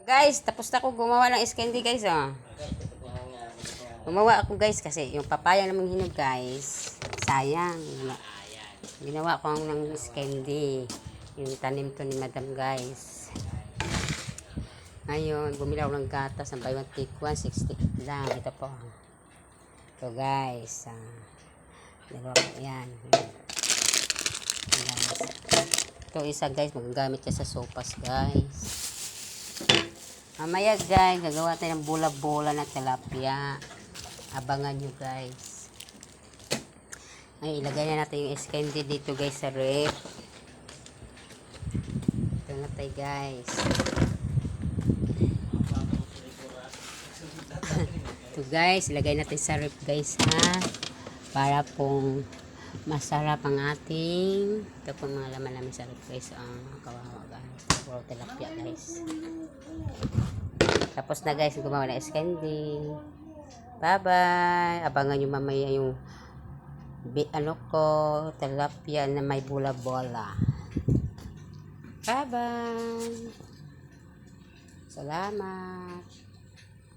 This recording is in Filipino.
Guys, tapos na ako gumawa ng ice candy guys, oh. Gumawa ako guys kasi yung papaya namang hinog guys, sayang. Ginawa ko ng ice candy. Yung tanim to ni Madam guys. Ngayon, bumili ako ng gatas ng buy one take one, 60 lang. Ito po. Ito guys. Dalawa po yan. Ito isa guys, magagamit ka sa sopas guys. Mamaya guys, gagawa tayo ng bola-bola na tilapia. Abangan nyo guys. Ay, ilagay na natin yung ice candy dito guys sa ref. Ito na tayo guys. Ito guys, ilagay natin sa ref guys ha. Para pong masarap ang ating ito pong mga laman namin sa ref guys. Kawawa guys. Puro tilapia guys. Tapos na guys, gumawa na ice candy. Bye-bye. Abangan nyo mamaya yung tilapia na may bola-bola. Bye-bye. Salamat.